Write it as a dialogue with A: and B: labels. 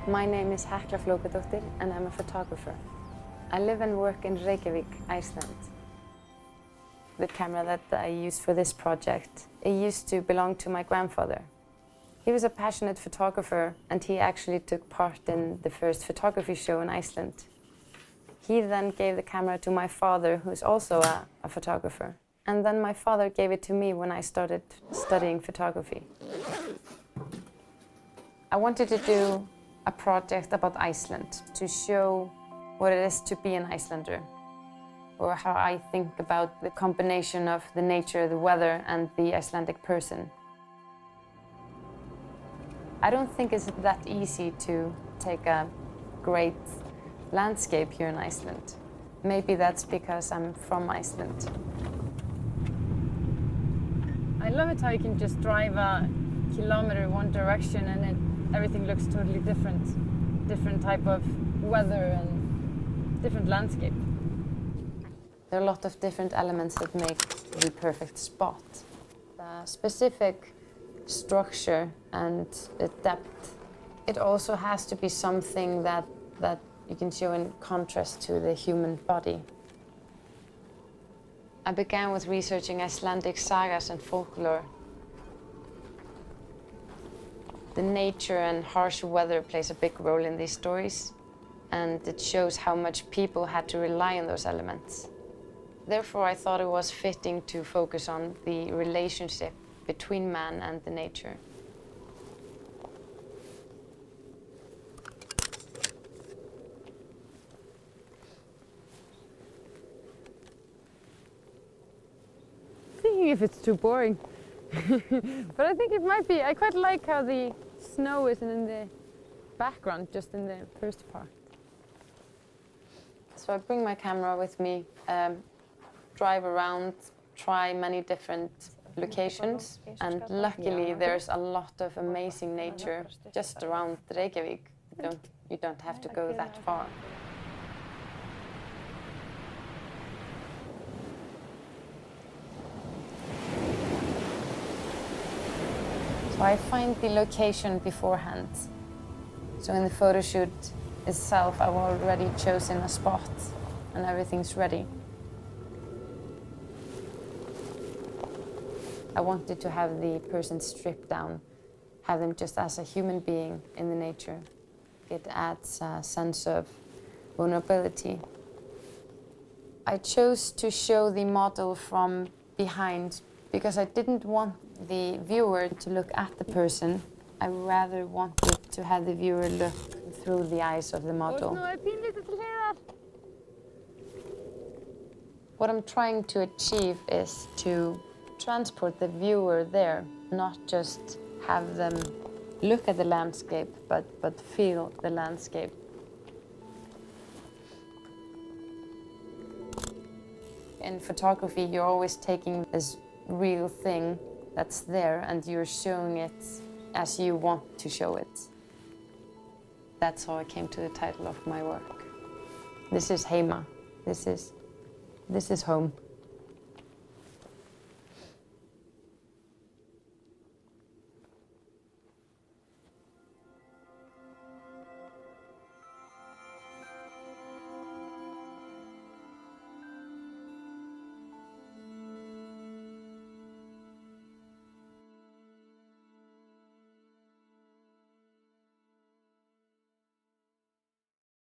A: My name is Hekla Flokadottir and I'm a photographer. I live and work in Reykjavik, Iceland. The camera that I use for this project, it used to belong to my grandfather. He was a passionate photographer and he actually took part in the first photography show in Iceland. He then gave the camera to my father, who's also a photographer. And then my father gave it to me when I started studying photography. I wanted to do a project about Iceland to show what it is to be an Icelander, or how I think about the combination of the nature, the weather, and the Icelandic person. I don't think it's that easy to take a great landscape here in Iceland. Maybe that's because I'm from Iceland. I love it how you can just drive a kilometer in one direction and everything looks totally different. Different type of weather and different landscape. There are a lot of different elements that make the perfect spot. The specific structure and the depth. It also has to be something that you can show in contrast to the human body. I began with researching Icelandic sagas and folklore. The nature and harsh weather plays a big role in these stories, and it shows how much people had to rely on those elements. Therefore, I thought it was fitting to focus on the relationship between man and the nature. Thinking if it's too boring. But I think it might be. I quite like how the snow isn't in the background, just in the first part. So I bring my camera with me, drive around, try many different locations, and luckily there's a lot of amazing nature just around Reykjavik. You don't have to go that far. So I find the location beforehand. So in the photo shoot itself, I've already chosen a spot and everything's ready. I wanted to have the person stripped down, have them just as a human being in the nature. It adds a sense of vulnerability. I chose to show the model from behind because I didn't want the viewer to look at the person. I rather wanted to have the viewer look through the eyes of the model. What I'm trying to achieve is to transport the viewer there, not just have them look at the landscape, but feel the landscape. In photography, you're always taking this real thing that's there and you're showing it as you want to show it. That's how I came to the title of my work. This is Heima. This is home.